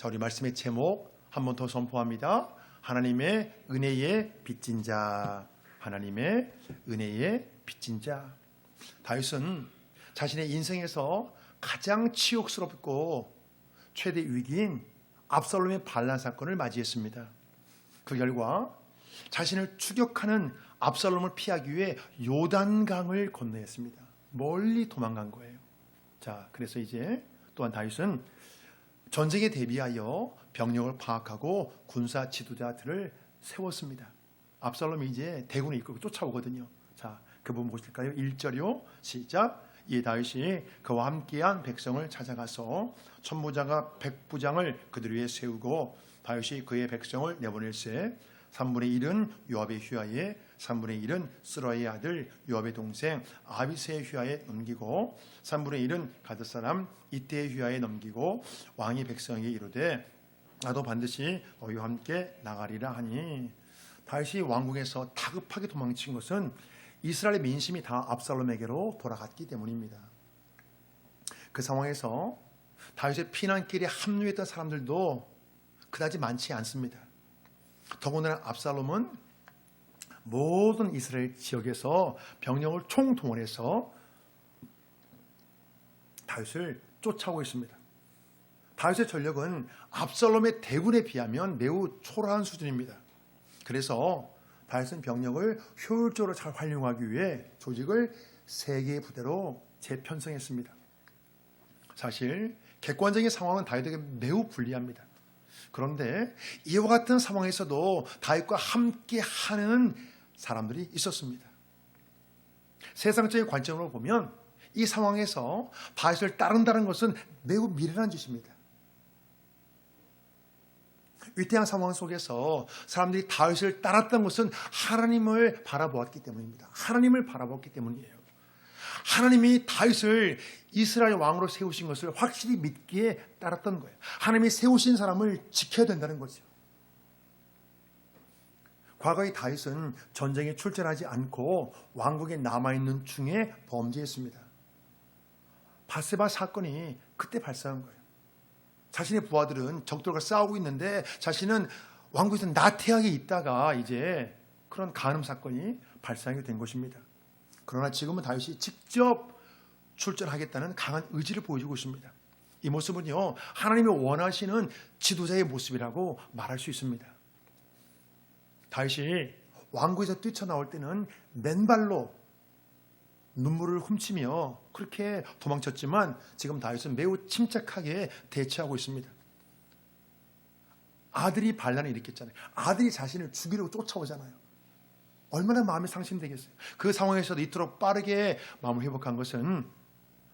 자, 우리 말씀의 제목 한 번 더 선포합니다. 하나님의 은혜의 빚진 자. 하나님의 은혜의 빚진 자. 다윗은 자신의 인생에서 가장 치욕스럽고 최대 위기인 압살롬의 반란 사건을 맞이했습니다. 그 결과 자신을 추격하는 압살롬을 피하기 위해 요단강을 건너야 했습니다. 멀리 도망간 거예요. 자, 그래서 이제 또한 다윗은 전쟁에 대비하여 병력을 파악하고 군사 지도자들을 세웠습니다. 압살롬이 이제 대군을 이끌고 쫓아오거든요. 자, 그 부분 보실까요? 1절이요. 시작. 이 다윗이 그와 함께한 백성을 찾아가서 천부장과 백부장을 그들 위에 세우고 다윗이 그의 백성을 내보낼세 3분의 1은 요압의 휘하에 3분의 1은 스라의 아들 요압의 동생 아비새의 휘하에 넘기고 3분의 1은 가드 사람 이때의 휘하에 넘기고 왕이 백성에게 이르되 나도 반드시 너희와 함께 나가리라 하니 다윗이 왕궁에서 다급하게 도망친 것은 이스라엘의 민심이 다 압살롬에게로 돌아갔기 때문입니다. 그 상황에서 다윗의 피난길에 합류했던 사람들도 그다지 많지 않습니다. 더군다나 압살롬은 모든 이스라엘 지역에서 병력을 총동원해서 다윗을 쫓아오고 있습니다. 다윗의 전력은 압살롬의 대군에 비하면 매우 초라한 수준입니다. 그래서 다윗은 병력을 효율적으로 잘 활용하기 위해 조직을 3개의 부대로 재편성했습니다. 사실 객관적인 상황은 다윗에게 매우 불리합니다. 그런데 이와 같은 상황에서도 다윗과 함께하는 사람들이 있었습니다. 세상적인 관점으로 보면 이 상황에서 다윗을 따른다는 것은 매우 미련한 짓입니다. 위태한 상황 속에서 사람들이 다윗을 따랐던 것은 하나님을 바라보았기 때문입니다. 하나님을 바라보았기 때문이에요. 하나님이 다윗을 이스라엘 왕으로 세우신 것을 확실히 믿기에 따랐던 거예요. 하나님이 세우신 사람을 지켜야 된다는 거죠. 과거의 다윗은 전쟁에 출전하지 않고 왕국에 남아있는 중에 범죄했습니다. 바세바 사건이 그때 발생한 거예요. 자신의 부하들은 적들과 싸우고 있는데 자신은 왕국에서 나태하게 있다가 이제 그런 간음 사건이 발생하게 된 것입니다. 그러나 지금은 다윗이 직접 출전하겠다는 강한 의지를 보여주고 있습니다. 이 모습은요, 하나님이 원하시는 지도자의 모습이라고 말할 수 있습니다. 다윗이 왕국에서 뛰쳐나올 때는 맨발로 눈물을 훔치며 그렇게 도망쳤지만 지금 다윗은 매우 침착하게 대처하고 있습니다. 아들이 반란을 일으켰잖아요. 아들이 자신을 죽이려고 쫓아오잖아요. 얼마나 마음이 상심되겠어요. 그 상황에서도 이토록 빠르게 마음을 회복한 것은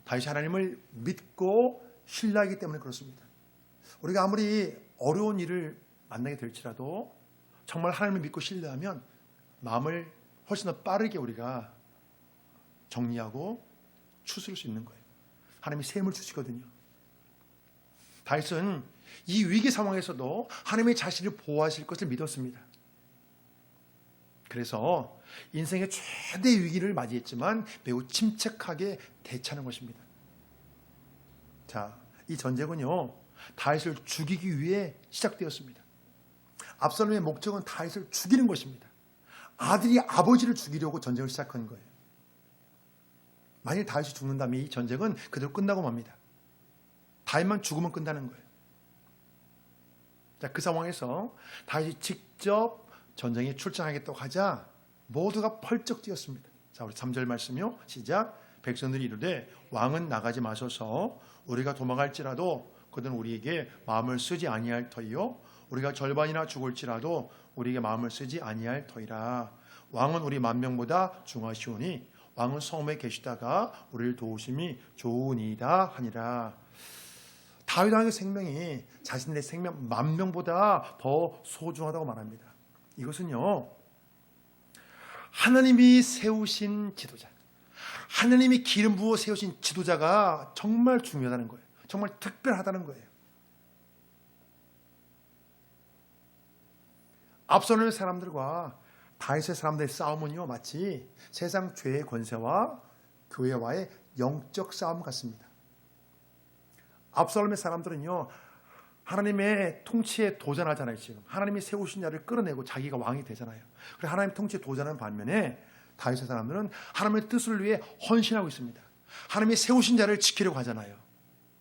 다윗이 하나님을 믿고 신뢰하기 때문에 그렇습니다. 우리가 아무리 어려운 일을 만나게 될지라도 정말 하나님을 믿고 신뢰하면 마음을 훨씬 더 빠르게 우리가 정리하고 추스릴 수 있는 거예요. 하나님이 셈을 주시거든요. 다윗은 이 위기 상황에서도 하나님이 자신을 보호하실 것을 믿었습니다. 그래서 인생의 최대 위기를 맞이했지만 매우 침착하게 대처하는 것입니다. 자, 이 전쟁은요, 다윗을 죽이기 위해 시작되었습니다. 압살롬의 목적은 다윗을 죽이는 것입니다. 아들이 아버지를 죽이려고 전쟁을 시작한 거예요. 만일 다윗이 죽는다면 이 전쟁은 그대로 끝나고 맙니다. 다윗만 죽으면 끝나는 거예요. 자, 그 상황에서 다윗이 직접 전쟁에 출전하겠다고 하자 모두가 펄쩍 뛰었습니다. 자, 우리 3절 말씀이요. 시작. 백성들이 이르되 왕은 나가지 마소서. 우리가 도망할지라도 그들은 우리에게 마음을 쓰지 아니할 터이요. 우리가 절반이나 죽을지라도 우리에게 마음을 쓰지 아니할 터이라. 왕은 우리 만명보다 중하시오니 왕은 성읍에 계시다가 우리를 도우심이 좋으니이다 하니라. 다윗 왕의 생명이 자신의 생명 만명보다 더 소중하다고 말합니다. 이것은요, 하나님이 세우신 지도자, 하나님이 기름 부어 세우신 지도자가 정말 중요하다는 거예요. 정말 특별하다는 거예요. 앞서는 사람들과 다윗의 사람들의 싸움은요, 마치 세상 죄의 권세와 교회와의 영적 싸움 같습니다. 압살롬의 사람들은요, 하나님의 통치에 도전하잖아요. 지금 하나님이 세우신 자를 끌어내고 자기가 왕이 되잖아요. 그래서 하나님 통치에 도전하는 반면에 다윗의 사람들은 하나님의 뜻을 위해 헌신하고 있습니다. 하나님이 세우신 자를 지키려고 하잖아요.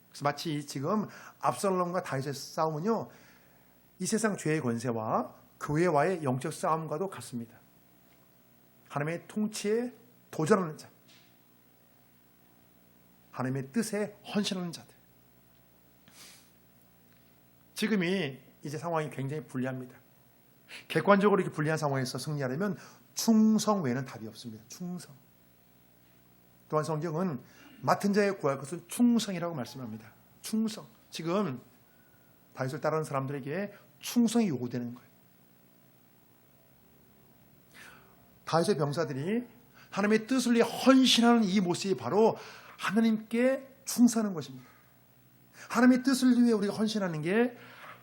그래서 마치 지금 압살롬과 다윗의 싸움은요, 이 세상 죄의 권세와 교회와의 영적 싸움과도 같습니다. 하나님의 통치에 도전하는 자, 하나님의 뜻에 헌신하는 자들. 지금이 이제 상황이 굉장히 불리합니다. 객관적으로 이렇게 불리한 상황에서 승리하려면 충성 외에는 답이 없습니다. 충성. 또한 성경은 맡은 자에 구할 것은 충성이라고 말씀합니다. 충성. 지금 다윗을 따르는 사람들에게 충성이 요구되는 거예요. 다윗의 병사들이 하나님의 뜻을 위해 헌신하는 이 모습이 바로 하나님께 충성하는 것입니다. 하나님의 뜻을 위해 우리가 헌신하는 게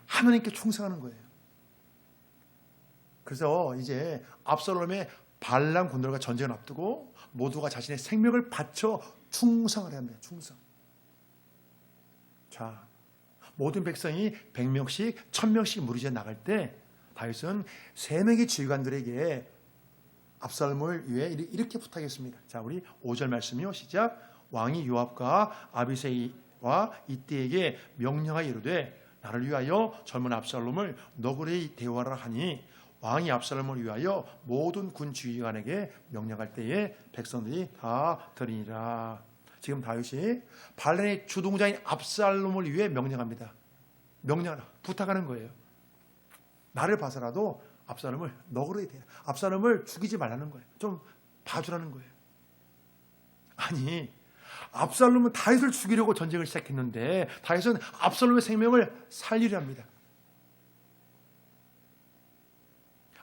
하나님께 충성하는 거예요. 그래서 이제 압살롬의 반란 군들과 전쟁을 앞두고 모두가 자신의 생명을 바쳐 충성을 해야 합니다. 충성. 자, 모든 백성이 100명씩 1000명씩 무리지어 나갈 때 다윗은 3명의 지휘관들에게 압살롬을 위해 이렇게 부탁했습니다. 자, 우리 5절 말씀이요. 시작. 왕이 요압과 아비새와 이때에게 명령하여 이르되 나를 위하여 젊은 압살롬을 너그레이 대우하라 하니 왕이 압살롬을 위하여 모든 군 지휘관에게 명령할 때에 백성들이 다 들으니라. 지금 다윗이 반란의 주동자인 압살롬을 위해 명령합니다. 명령하라. 부탁하는 거예요. 나를 봐서라도 압살롬을 너그러야 돼요. 압살롬을 죽이지 말라는 거예요. 좀 봐주라는 거예요. 아니, 압살롬은 다윗을 죽이려고 전쟁을 시작했는데 다윗은 압살롬의 생명을 살리려 합니다.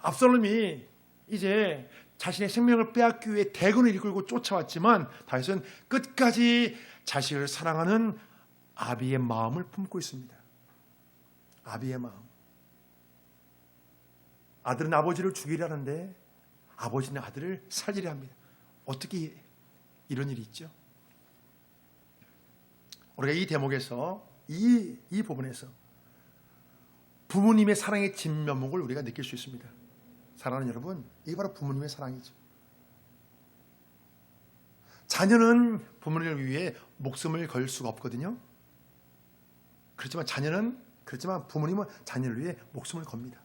압살롬이 이제 자신의 생명을 빼앗기 위해 대군을 이끌고 쫓아왔지만 다윗은 끝까지 자식을 사랑하는 아비의 마음을 품고 있습니다. 아비의 마음. 아들은 아버지를 죽이려 하는데 아버지는 아들을 살리려 합니다. 어떻게 이런 일이 있죠? 우리가 이 대목에서 이 부분에서 부모님의 사랑의 진면목을 우리가 느낄 수 있습니다. 사랑하는 여러분, 이게 바로 부모님의 사랑이죠. 자녀는 부모님을 위해 목숨을 걸 수가 없거든요. 그렇지만 부모님은 자녀를 위해 목숨을 겁니다.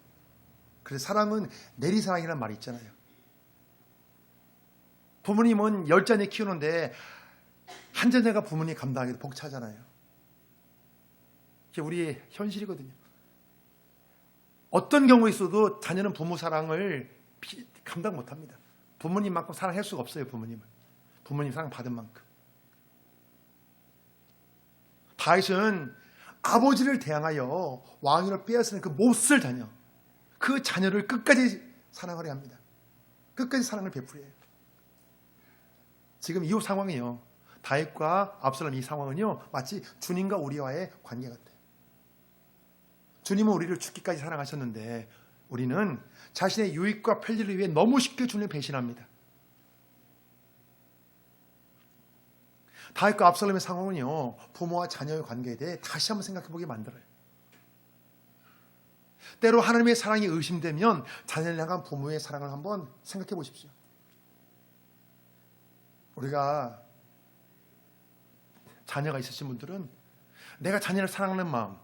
그래서 사랑은 내리사랑이라는 말이 있잖아요. 부모님은 10자녀 키우는데 한 자녀가 부모님 감당하기도 벅차잖아요. 이게 우리의 현실이거든요. 어떤 경우에 있어도 자녀는 부모 사랑을 감당 못합니다. 부모님만큼 사랑할 수가 없어요. 부모님을. 부모님 사랑 받은 만큼. 다윗은 아버지를 대항하여 왕위를 빼앗는 그 몹쓸 자녀, 그 자녀를 끝까지 사랑하려 합니다. 끝까지 사랑을 베풀어야 해요. 지금 이 상황이요, 다윗과 압살롬 이 상황은요, 마치 주님과 우리와의 관계 같아요. 주님은 우리를 죽기까지 사랑하셨는데 우리는 자신의 유익과 편리를 위해 너무 쉽게 주님을 배신합니다. 다윗과 압살롬의 상황은요, 부모와 자녀의 관계에 대해 다시 한번 생각해 보게 만들어요. 때로 하나님의 사랑이 의심되면 자녀를 향한 부모의 사랑을 한번 생각해 보십시오. 우리가 자녀가 있으신 분들은 내가 자녀를 사랑하는 마음,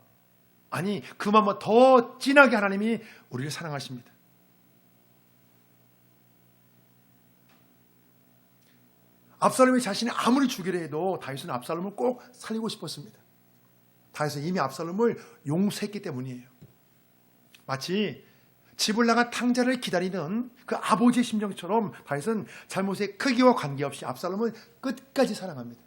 아니 그 마음보다 더 진하게 하나님이 우리를 사랑하십니다. 압살롬이 자신이 아무리 죽이려 해도 다윗은 압살롬을 꼭 살리고 싶었습니다. 다윗은 이미 압살롬을 용서했기 때문이에요. 마치 집을 나간 탕자를 기다리는 그 아버지의 심정처럼 다윗은 잘못의 크기와 관계없이 압살롬을 끝까지 사랑합니다.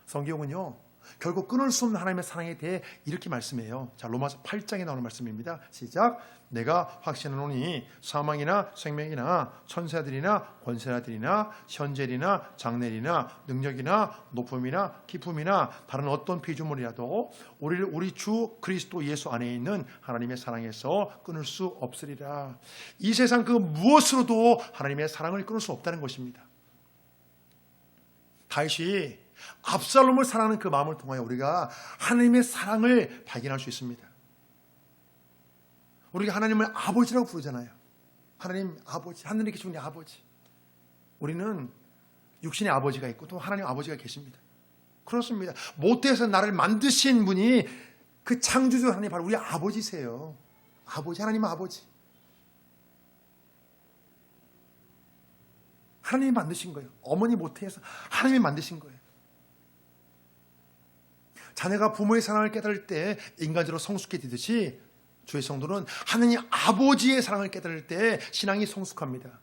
성경은요, 결국 끊을 수 없는 하나님의 사랑에 대해 이렇게 말씀해요. 자, 로마서 8장에 나오는 말씀입니다. 시작. 내가 확신하노니 사망이나 생명이나 천사들이나 권세자들이나 현재리나 장래리나 능력이나 높음이나 깊음이나 다른 어떤 피조물이라도 우리를 우리 주 그리스도 예수 안에 있는 하나님의 사랑에서 끊을 수 없으리라. 이 세상 그 무엇으로도 하나님의 사랑을 끊을 수 없다는 것입니다. 다윗이 압살롬을 사랑하는 그 마음을 통하여 우리가 하나님의 사랑을 발견할 수 있습니다. 우리가 하나님을 아버지라고 부르잖아요. 하나님 아버지, 하늘에 계신 우리 아버지. 우리는 육신의 아버지가 있고 또 하나님 아버지가 계십니다. 그렇습니다. 모태에서 나를 만드신 분이 그 창조주 하나님 바로 우리 아버지세요. 아버지, 하나님은 아버지. 하나님이 만드신 거예요. 어머니 모태에서 하나님이 만드신 거예요. 자녀가 부모의 사랑을 깨달을 때 인간적으로 성숙해지듯이 주의 성도는 하나님 아버지의 사랑을 깨달을 때 신앙이 성숙합니다.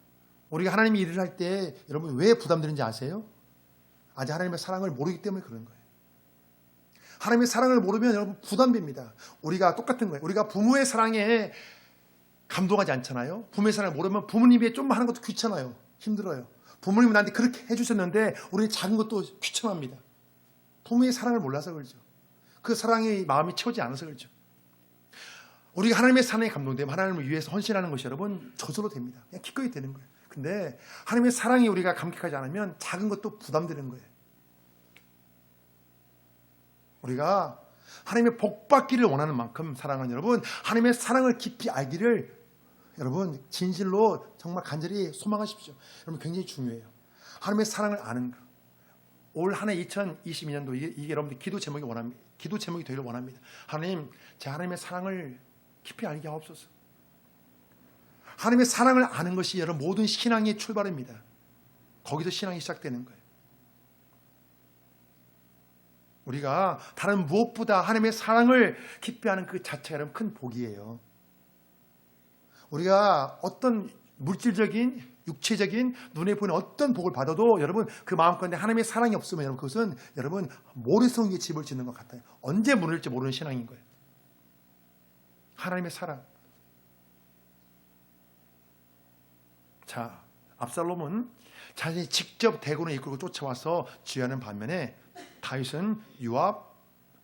우리가 하나님이 일을 할 때 여러분 왜 부담되는지 아세요? 아직 하나님의 사랑을 모르기 때문에 그런 거예요. 하나님의 사랑을 모르면 여러분 부담됩니다. 우리가 똑같은 거예요. 우리가 부모의 사랑에 감동하지 않잖아요. 부모의 사랑을 모르면 부모님이 좀 하는 것도 귀찮아요. 힘들어요. 부모님은 나한테 그렇게 해주셨는데 우리는 작은 것도 귀찮아합니다. 부모의 사랑을 몰라서 그렇죠. 그 사랑의 마음이 채우지 않아서 그렇죠. 우리가 하나님의 사랑에 감동되면 하나님을 위해서 헌신하는 것이 여러분 저절로 됩니다. 그냥 기꺼이 되는 거예요. 근데 하나님의 사랑이 우리가 감격하지 않으면 작은 것도 부담되는 거예요. 우리가 하나님의 복받기를 원하는 만큼 사랑하는 여러분, 하나님의 사랑을 깊이 알기를 여러분 진실로 정말 간절히 소망하십시오. 여러분 굉장히 중요해요. 하나님의 사랑을 아는 것. 올 한 해 2022년도 이게 여러분들 기도 제목이 원합니다. 기도 제목이 되기를 원합니다. 하나님, 제 하나님의 사랑을 깊이 알게 하옵소서. 하나님의 사랑을 아는 것이 여러분 모든 신앙의 출발입니다. 거기서 신앙이 시작되는 거예요. 우리가 다른 무엇보다 하나님의 사랑을 깊이 아는 그 자체가 여러분 큰 복이에요. 우리가 어떤 물질적인 육체적인 눈에 보이는 어떤 복을 받아도 여러분 그 마음 가운데 하나님의 사랑이 없으면 여러분 그것은 여러분 모래성 위에 집을 짓는 것 같아요. 언제 무너질지 모르는 신앙인 거예요. 하나님의 사랑. 자, 압살롬은 자신이 직접 대군을 이끌고 쫓아와서 지휘하는 반면에 다윗은 요압,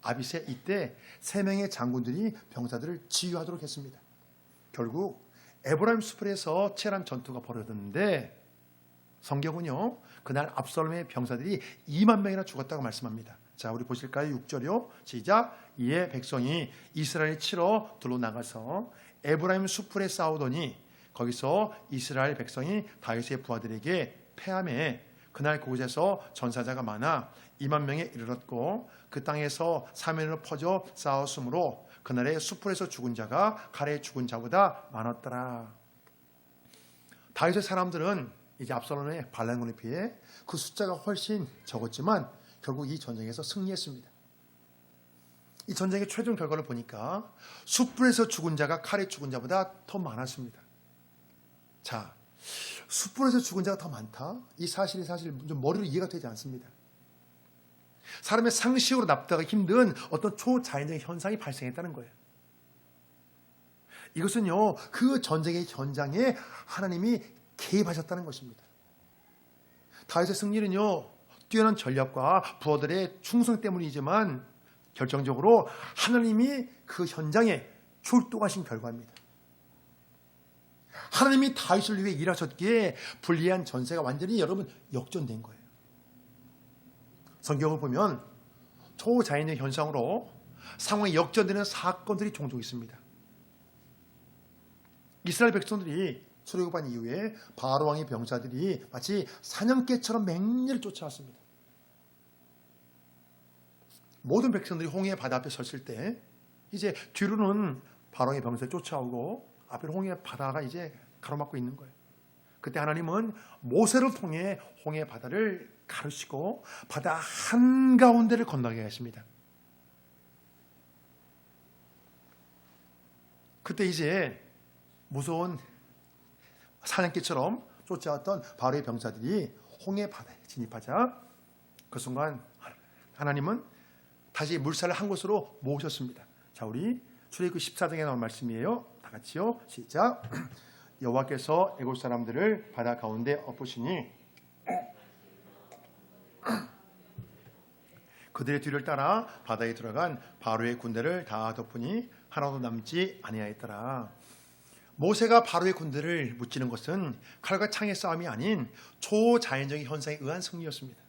아비새 이때 세 명의 장군들이 병사들을 지휘하도록 했습니다. 결국 에브라임 수풀에서 치열한 전투가 벌어졌는데 성경은요 그날 압살롬의 병사들이 2만 명이나 죽었다고 말씀합니다. 자, 우리 보실까요? 6절이요. 시작. 이에 백성이 이스라엘 치러 들로 나가서 에브라임 수풀에 싸우더니 거기서 이스라엘 백성이 다윗의 부하들에게 패하매 그날 그곳에서 전사자가 많아 2만 명에 이르렀고 그 땅에서 사면으로 퍼져 싸웠으므로 그날에 수풀에서 죽은 자가 칼에 죽은 자보다 많았더라. 다윗의 사람들은 이제 압살롬의 반란군에 비해 그 숫자가 훨씬 적었지만 결국 이 전쟁에서 승리했습니다. 이 전쟁의 최종 결과를 보니까 수풀에서 죽은 자가 칼에 죽은 자보다 더 많았습니다. 자, 숯불에서 죽은 자가 더 많다? 이 사실이 사실 좀 머리로 이해가 되지 않습니다. 사람의 상식으로 납득하기 힘든 어떤 초자연적인 현상이 발생했다는 거예요. 이것은요, 그 전쟁의 현장에 하나님이 개입하셨다는 것입니다. 다윗의 승리는요, 뛰어난 전략과 부하들의 충성 때문이지만 결정적으로 하나님이 그 현장에 출동하신 결과입니다. 하나님이 다윗을 위해 일하셨기에 불리한 전세가 완전히 여러분 역전된 거예요. 성경을 보면 초자연의 현상으로 상황이 역전되는 사건들이 종종 있습니다. 이스라엘 백성들이 출애굽한 이후에 바로 왕의 병사들이 마치 사냥개처럼 맹렬히 쫓아왔습니다. 모든 백성들이 홍해 바다 앞에 섰을 때 이제 뒤로는 바로 왕의 병사들이 쫓아오고 앞에 홍해 바다가 이제 가로막고 있는 거예요. 그때 하나님은 모세를 통해 홍해 바다를 가르시고 바다 한가운데를 건너게 하십니다. 그때 이제 무서운 사냥개처럼 쫓아왔던 바로의 병사들이 홍해 바다에 진입하자 그 순간 하나님은 다시 물살을 한 곳으로 모으셨습니다. 자, 우리 출애굽기 14장에 나온 말씀이에요. 다 같이요. 시작. 여호와께서 애굽 사람들을 바다 가운데 엎으시니 그들의 뒤를 따라 바다에 들어간 바로의 군대를 다 덮으니 하나도 남지 아니하였더라. 모세가 바로의 군대를 무찌른 것은 칼과 창의 싸움이 아닌 초자연적인 현상에 의한 승리였습니다.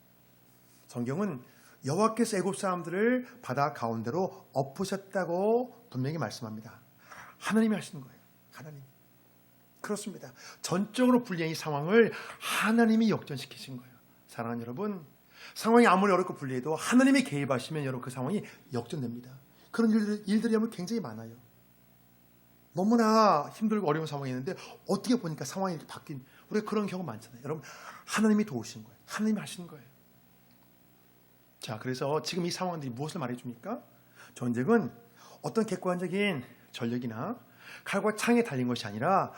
성경은 여호와께서 애굽 사람들을 바다 가운데로 엎으셨다고 분명히 말씀합니다. 하나님이 하시는 거예요. 하나님. 그렇습니다. 전적으로 불리한 이 상황을 하나님이 역전시키신 거예요. 사랑하는 여러분, 상황이 아무리 어렵고 불리해도 하나님이 개입하시면 여러분 그 상황이 역전됩니다. 그런 일들이 여러분 굉장히 많아요. 너무나 힘들고 어려운 상황이 있는데 어떻게 보니까 상황이 이렇게 바뀐, 우리가 그런 경우 많잖아요. 여러분, 하나님이 도우신 거예요. 하나님이 하시는 거예요. 자, 그래서 지금 이 상황들이 무엇을 말해줍니까? 전쟁은 어떤 객관적인 전력이나 칼과 창에 달린 것이 아니라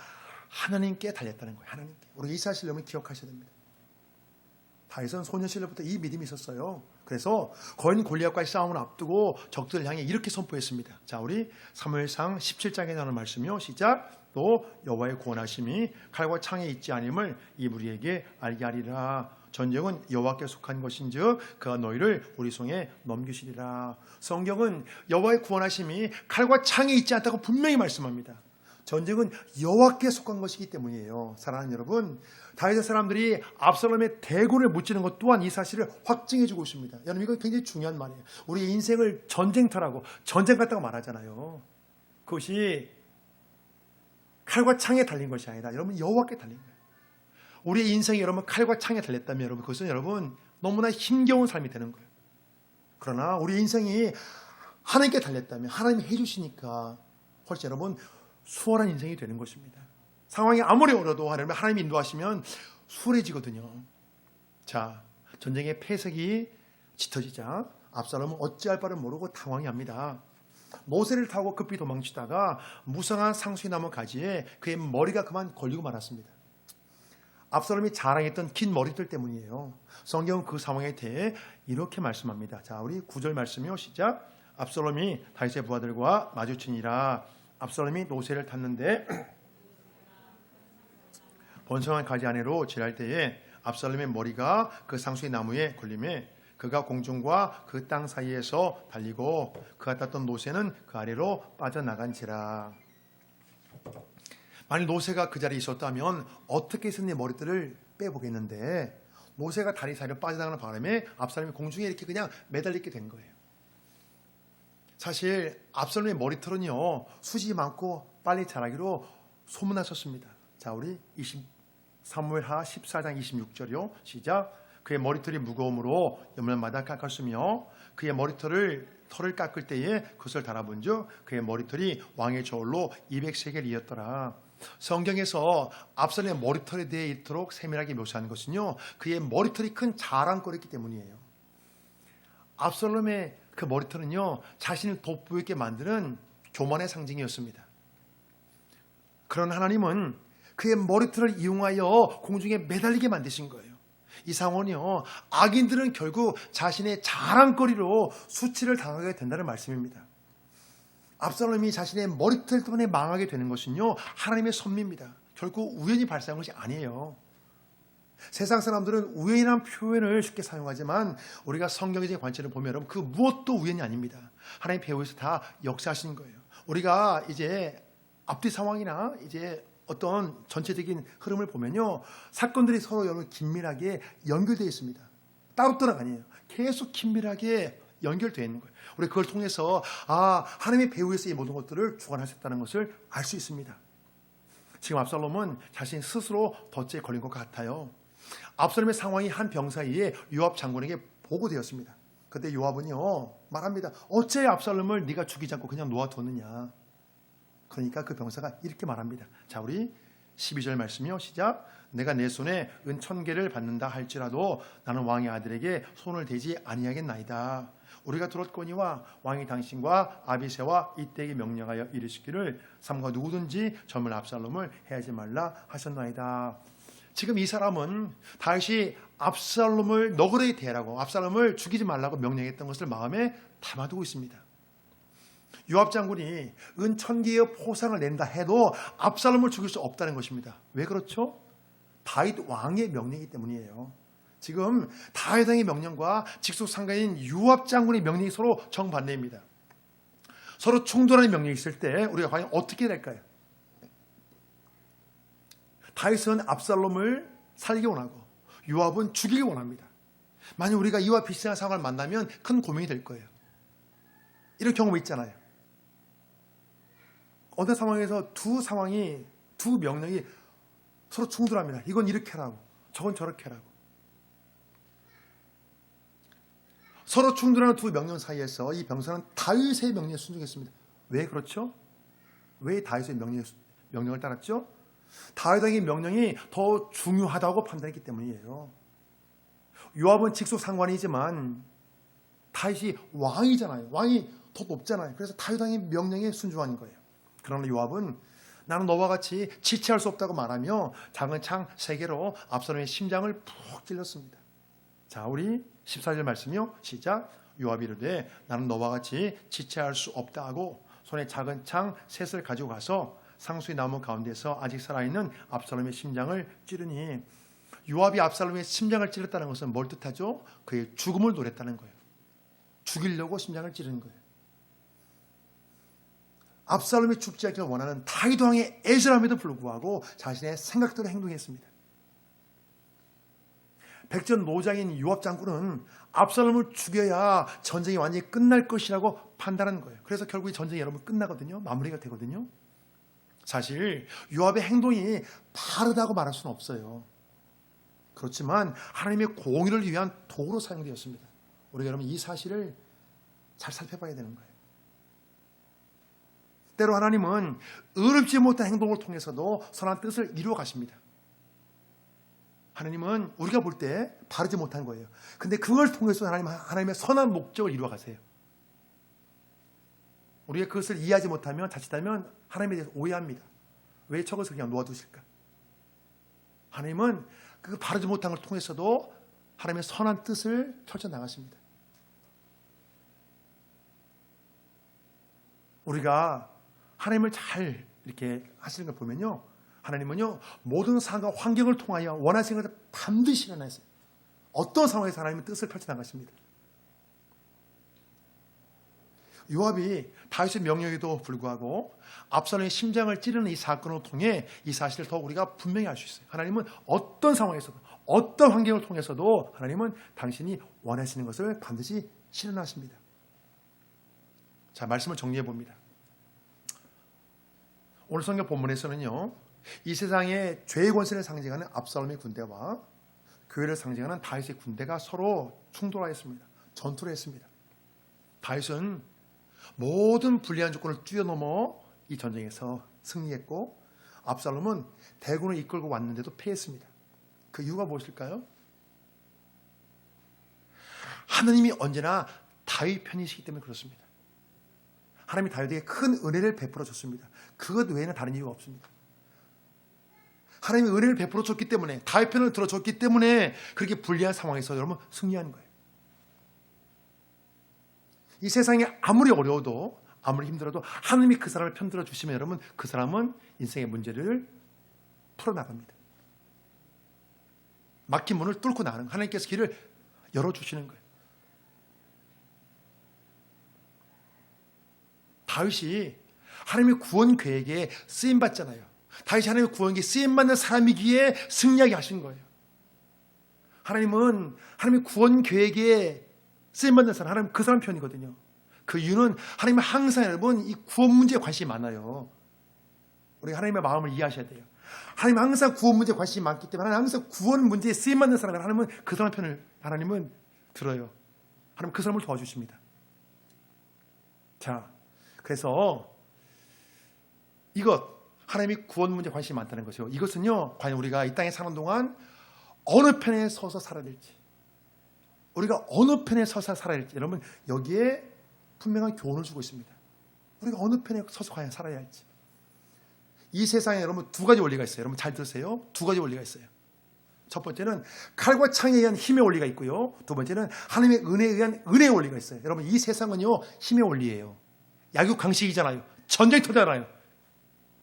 하나님께 달렸다는 거예요. 하나님께. 우리가 이 사실을 여러분 기억하셔야 됩니다. 다윗은 소년 시절부터 이 믿음이 있었어요. 그래서 거인 골리앗과의 싸움을 앞두고 적들을 향해 이렇게 선포했습니다. 자, 우리 사무엘상 17장에 나오는 말씀이요. 시작. 또 여호와의 구원하심이 칼과 창에 있지 아님을 이 무리에게 알게 하리라. 전쟁은 여호와께 속한 것인즉 그가 너희를 우리 손에 넘기시리라. 성경은 여호와의 구원하심이 칼과 창에 있지 않다고 분명히 말씀합니다. 전쟁은 여호와께 속한 것이기 때문이에요. 사랑하는 여러분, 다윗의 사람들이 압살롬의 대군을 무찌는 것 또한 이 사실을 확증해 주고 있습니다. 여러분, 이건 굉장히 중요한 말이에요. 우리 인생을 전쟁터라고, 전쟁 같다고 말하잖아요. 그것이 칼과 창에 달린 것이 아니라 여러분 여호와께 달린 거예요. 우리의 인생이 여러분 칼과 창에 달렸다면 여러분 그것은 여러분 너무나 힘겨운 삶이 되는 거예요. 그러나 우리 인생이 하나님께 달렸다면 하나님이 해주시니까 훨씬 여러분 수월한 인생이 되는 것입니다. 상황이 아무리 어려도 하나님이 인도하시면 수월해지거든요. 자, 전쟁의 패색이 짙어지자 압살롬은 어찌할 바를 모르고 당황해합니다. 노새를 타고 급히 도망치다가 무성한 상수나무 가지에 그의 머리가 그만 걸리고 말았습니다. 압살롬이 자랑했던 긴 머리들 때문이에요. 성경은 그 상황에 대해 이렇게 말씀합니다. 자, 우리 9절 말씀이요. 시작. 압살롬이 다윗의 부하들과 마주치니라. 압살롬이 노새를 탔는데 번성한 가지 아래로 지날 때에 압살롬의 머리가 그 상수의 나무에 걸림에 그가 공중과 그 땅 사이에서 달리고 그가 탔던 노새는 그 아래로 빠져나간지라. 만일 노새가 그 자리에 있었다면 어떻게 해서 내 머리털을 빼보겠는데 노새가 다리 사이로 빠져나가는 바람에 압살롬이 공중에 이렇게 그냥 매달리게 된 거예요. 사실 압살롬의 머리털은요 숱이 많고 빨리 자라기로 소문났었습니다. 자, 우리 사무엘하 14장 26절이요. 시작. 그의 머리털이 무거움으로 옆면마다 깎았으며 그의 털을 깎을 때에 그것을 달아본즉 그의 머리털이 왕의 저울로 200세겔이었더라. 성경에서 압살롬의 머리털에 대해 이토록 세밀하게 묘사한 것은요 그의 머리털이 큰 자랑거리이기 때문이에요. 압살롬의 그 머리털은요 자신을 돋보이게 만드는 교만의 상징이었습니다. 그런 하나님은 그의 머리털을 이용하여 공중에 매달리게 만드신 거예요. 이 상황은요 악인들은 결국 자신의 자랑거리로 수치를 당하게 된다는 말씀입니다. 압살롬이 자신의 머리털 때문에 망하게 되는 것은요 하나님의 섭리입니다. 결국 우연히 발생한 것이 아니에요. 세상 사람들은 우연이라는 표현을 쉽게 사용하지만 우리가 성경적인 관점을 보면 여러분 그 무엇도 우연이 아닙니다. 하나님 배후에서 다 역사하신 거예요. 우리가 이제 앞뒤 상황이나 이제 어떤 전체적인 흐름을 보면요 사건들이 서로 여러분 긴밀하게 연결되어 있습니다. 따로따로 아니에요. 계속 긴밀하게 연결되어 있는 거예요. 우리 그걸 통해서 하나님의 배후에서 이 모든 것들을 주관하셨다는 것을 알 수 있습니다. 지금 압살롬은 자신 스스로 덫에 걸린 것 같아요. 압살롬의 상황이 한 병사이에 요압 장군에게 보고되었습니다. 그때 요압은요 말합니다. 어째 압살롬을 네가 죽이지 않고 그냥 놓아뒀느냐. 그러니까 그 병사가 이렇게 말합니다. 자, 우리 12절 말씀이요. 시작. 내가 내 손에 은 1000개를 받는다 할지라도 나는 왕의 아들에게 손을 대지 아니하겠나이다. 우리가 들었거니와 왕이 당신과 아비새와 이때에게 명령하여 이르시기를 삼가 누구든지 젊은 압살롬을 해하지 말라 하셨나이다. 지금 이 사람은 다윗이 압살롬을 너그러이 대하라고 압살롬을 죽이지 말라고 명령했던 것을 마음에 담아두고 있습니다. 요압 장군이 은 1000개의 포상을 낸다 해도 압살롬을 죽일 수 없다는 것입니다. 왜 그렇죠? 다윗 왕의 명령이기 때문이에요. 지금 다윗 왕의 명령과 직속상가인 요압 장군의 명령이 서로 정반대입니다. 서로 충돌하는 명령이 있을 때 우리가 과연 어떻게 될까요? 다윗은 압살롬을 살리기 원하고 요압은 죽이기 원합니다. 만약 우리가 이와 비슷한 상황을 만나면 큰 고민이 될 거예요. 이런 경험이 있잖아요. 어느 상황에서 두 명령이 서로 충돌합니다. 이건 이렇게 하라고, 저건 저렇게 하라고. 서로 충돌하는 두 명령 사이에서 이 병사는 다윗의 명령에 순종했습니다. 왜 그렇죠? 왜 다윗의 명령을 따랐죠? 다윗의 명령이 더 중요하다고 판단했기 때문이에요. 요압은 직속 상관이지만 다윗이 왕이잖아요. 왕이 더 높잖아요. 그래서 다윗의 명령에 순종한 거예요. 그러나 요압은 나는 너와 같이 지체할 수 없다고 말하며 작은 창 3개로 압살롬의 심장을 푹 찔렀습니다. 자, 우리 14절 말씀이요. 시작. 요압이 이르되 나는 너와 같이 지체할 수 없다 하고 손에 작은 창 3을 가지고 가서 상수의 나무 가운데서 아직 살아있는 압살롬의 심장을 찌르니, 요압이 압살롬의 심장을 찔렀다는 것은 뭘 뜻하죠? 그의 죽음을 노렸다는 거예요. 죽이려고 심장을 찌르는 거예요. 압살롬이 죽지 않기를 원하는 다윗 왕의 애절함에도 불구하고 자신의 생각대로 행동했습니다. 백전노장인 요압 장군은 압살롬을 죽여야 전쟁이 완전히 끝날 것이라고 판단하는 거예요. 그래서 결국 이 전쟁이 여러분 끝나거든요. 마무리가 되거든요. 사실 요압의 행동이 바르다고 말할 수는 없어요. 그렇지만 하나님의 공의를 위한 도구로 사용되었습니다. 우리가 여러분 이 사실을 잘 살펴봐야 되는 거예요. 때로 하나님은 의롭지 못한 행동을 통해서도 선한 뜻을 이루어 가십니다. 하나님은 우리가 볼 때 바르지 못한 거예요. 근데 그걸 통해서 하나님의 선한 목적을 이루어 가세요. 우리가 그것을 이해하지 못하면 자칫하면 하나님에 대해서 오해합니다. 왜 저것을 그냥 놓아두실까? 하나님은 그 바르지 못한 걸 통해서도 하나님의 선한 뜻을 펼쳐나가십니다. 우리가 하나님을 잘 이렇게 하시는 걸 보면요, 하나님은요 모든 상황과 환경을 통하여 원하시는 것을 반드시 일어나세요. 어떤 상황에서 하나님은 뜻을 펼쳐나가십니다. 요압이 다윗의 명령에도 불구하고 압살롬의 심장을 찌르는 이 사건을 통해 이 사실을 더 우리가 분명히 알 수 있어요. 하나님은 어떤 상황에서도 어떤 환경을 통해서도 하나님은 당신이 원하시는 것을 반드시 실현하십니다. 자, 말씀을 정리해 봅니다. 오늘 성경 본문에서는요, 이 세상의 죄의 권세를 상징하는 압살롬의 군대와 교회를 상징하는 다윗의 군대가 서로 충돌하였습니다. 전투를 했습니다. 다윗은 모든 불리한 조건을 뛰어넘어 이 전쟁에서 승리했고, 압살롬은 대군을 이끌고 왔는데도 패했습니다. 그 이유가 무엇일까요? 하나님이 언제나 다윗 편이시기 때문에 그렇습니다. 하나님이 다윗에게 큰 은혜를 베풀어 줬습니다. 그것 외에는 다른 이유가 없습니다. 하나님이 은혜를 베풀어 줬기 때문에, 다윗 편을 들어줬기 때문에 그렇게 불리한 상황에서 여러분 승리하는 거예요. 이 세상이 아무리 어려워도 아무리 힘들어도 하나님이 그 사람을 편들어 주시면 여러분 그 사람은 인생의 문제를 풀어나갑니다. 막힌 문을 뚫고 나가는, 하나님께서 길을 열어주시는 거예요. 다윗이 하나님의 구원 계획에 쓰임받잖아요. 다윗이 하나님의 구원 계획에 쓰임받는 사람이기에 승리하게 하신 거예요. 하나님은 하나님의 구원 계획에 쓰임받는 사람, 하나님 그 사람 편이거든요. 그 이유는 하나님은 항상 여러분 이 구원 문제에 관심이 많아요. 우리가 하나님의 마음을 이해하셔야 돼요. 하나님은 항상 구원 문제에 관심이 많기 때문에 하나님은 항상 구원 문제에 쓰임받는 사람을 하나님은 그 사람 편을 하나님은 들어요. 하나님은 그 사람을 도와주십니다. 자, 그래서 이것, 하나님이 구원 문제에 관심이 많다는 것이요. 이것은요, 과연 우리가 이 땅에 사는 동안 어느 편에 서서 살아야 될지, 우리가 어느 편에 서서 살아야 할지, 여러분 여기에 분명한 교훈을 주고 있습니다. 우리가 어느 편에 서서 과연 살아야 할지. 이 세상에 여러분 두 가지 원리가 있어요. 여러분 잘 들으세요. 두 가지 원리가 있어요. 첫 번째는 칼과 창에 의한 힘의 원리가 있고요. 두 번째는 하나님의 은혜에 의한 은혜의 원리가 있어요. 여러분 이 세상은요 힘의 원리예요. 약육강식이잖아요. 전쟁터잖아요.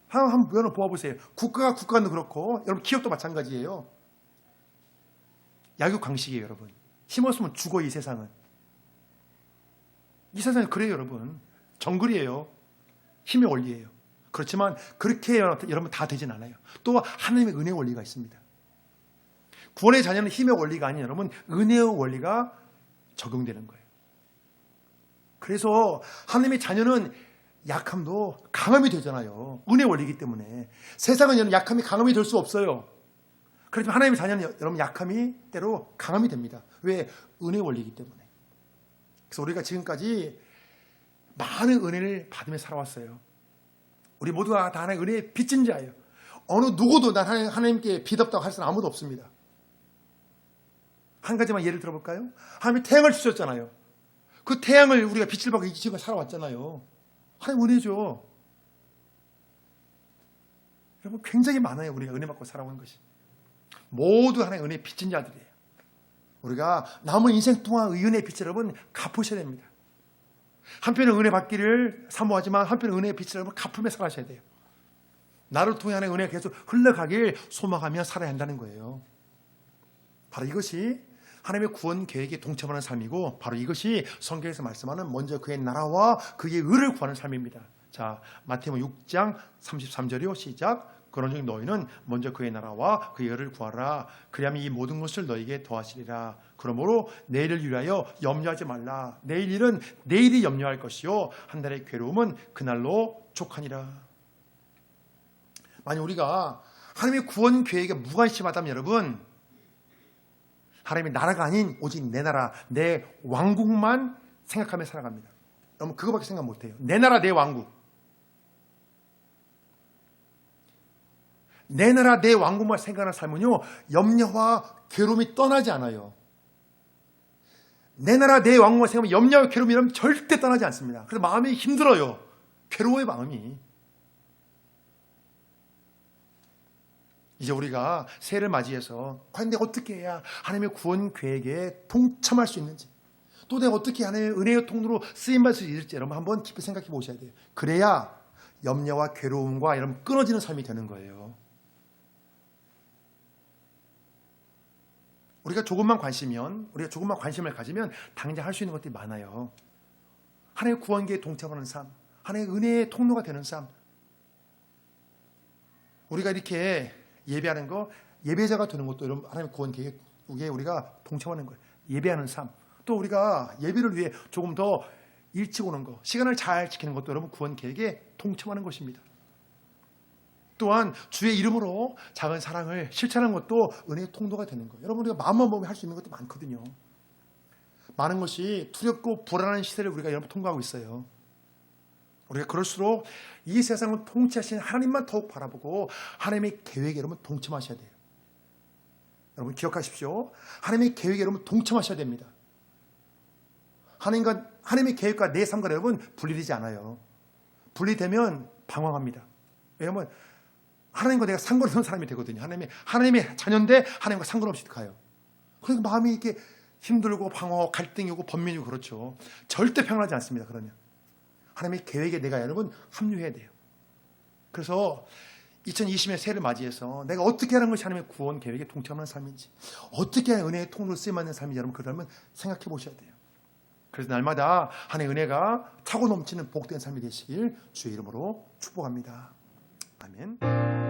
한번 보아보세요. 국가가 국가는 그렇고 여러분 기업도 마찬가지예요. 약육강식이에요. 여러분 힘 없으면 죽어. 이 세상은, 이 세상은 그래요. 여러분 정글이에요. 힘의 원리예요. 그렇지만 그렇게 여러분 다 되진 않아요. 또 하나님의 은혜의 원리가 있습니다. 구원의 자녀는 힘의 원리가 아닌 여러분 은혜의 원리가 적용되는 거예요. 그래서 하나님의 자녀는 약함도 강함이 되잖아요. 은혜의 원리이기 때문에. 세상은 여러분 약함이 강함이 될 수 없어요. 그렇지만 하나님의 자녀는 여러분 약함이 때로 강함이 됩니다. 왜? 은혜의 원리이기 때문에. 그래서 우리가 지금까지 많은 은혜를 받으며 살아왔어요. 우리 모두가 다 하나님의 은혜의 빚진 자예요. 어느 누구도 난 하나님께 빚 없다고 할 사람 아무도 없습니다. 한 가지만 예를 들어볼까요? 하나님이 태양을 주셨잖아요. 그 태양을 우리가 빛을 받고 이 지구에 살아왔잖아요. 하나님 은혜죠. 여러분 굉장히 많아요. 우리가 은혜 받고 살아오는 것이. 모두 하나님의 은혜의 빚진 자들이에요. 우리가 남은 인생 동안 이 은혜의 빚을 여러분 갚으셔야 됩니다. 한편은 은혜 받기를 사모하지만 한편은 은혜의 빚을 여러분 갚으며 살아셔야 돼요. 나를 통해 하나님의 은혜가 계속 흘러가길 소망하며 살아야 한다는 거예요. 바로 이것이 하나님의 구원 계획에 동참하는 삶이고 바로 이것이 성경에서 말씀하는 먼저 그의 나라와 그의 의를 구하는 삶입니다. 자, 마태복음 6장 33절이요. 시작. 그런즉 너희는 먼저 그의 나라와 그의 의를 구하라. 그리하면 이 모든 것을 너희에게 더하시리라. 그러므로 내일을 위하여 염려하지 말라. 내일 일은 내일이 염려할 것이요 한 달의 괴로움은 그날로 족하니라. 만약 우리가 하나님의 구원 계획에 무관심하다면 여러분 하나님의 나라가 아닌 오직 내 나라, 내 왕국만 생각하며 살아갑니다. 여러분 그거밖에 생각 못해요. 내 나라, 내 왕국. 내 나라, 내 왕국만 생각하는 삶은요 염려와 괴로움이 떠나지 않아요. 내 나라, 내 왕국만 생각하면 염려와 괴로움이라면 절대 떠나지 않습니다. 그래서 마음이 힘들어요. 괴로워요 마음이. 이제 우리가 새해를 맞이해서 과연 내가 어떻게 해야 하나님의 구원 계획에 동참할 수 있는지 또 내가 어떻게 하나님의 은혜의 통로로 쓰임받을 수 있을지 여러분 한번 깊이 생각해 보셔야 돼요. 그래야 염려와 괴로움과 여러분 끊어지는 삶이 되는 거예요. 우리가 조금만 관심을 가지면 당장 할 수 있는 것들이 많아요. 하나님의 구원 계획에 동참하는 삶, 하나님의 은혜의 통로가 되는 삶. 우리가 이렇게 예배하는 거, 예배자가 되는 것도 여러분 하나님의 구원 계획에 우리가 동참하는 거예요. 예배하는 삶. 또 우리가 예배를 위해 조금 더 일찍 오는 거, 시간을 잘 지키는 것도 여러분 구원 계획에 동참하는 것입니다. 또한 주의 이름으로 작은 사랑을 실천하는 것도 은혜의 통로가 되는 거예요. 여러분 우리가 마음만 보면 할 수 있는 것도 많거든요. 많은 것이 두렵고 불안한 시대를 우리가 여러분 통과하고 있어요. 우리가 그럴수록 이 세상을 통치하시는 하나님만 더욱 바라보고 하나님의 계획에 여러분 동참하셔야 돼요. 여러분 기억하십시오. 하나님의 계획에 여러분 동참하셔야 됩니다. 하나님의 계획과 내 삶과 여러분 분리되지 않아요. 분리되면 방황합니다. 왜냐하면 하나님과 내가 상관없는 사람이 되거든요. 하나님의 자녀인데 하나님과 상관없이 가요. 그러니까 마음이 이렇게 힘들고 방황하고 갈등이 오고 번민이고 그렇죠. 절대 평안하지 않습니다. 그러면 하나님의 계획에 내가 여러분 합류해야 돼요. 그래서 2020년 새해를 맞이해서 내가 어떻게 하는 것이 하나님의 구원 계획에 동참하는 삶인지 어떻게 은혜의 통로로 쓰임받는 삶인지 여러분 그러면 생각해 보셔야 돼요. 그래서 날마다 하나님의 은혜가 차고 넘치는 복된 삶이 되시길 주의 이름으로 축복합니다. 아멘.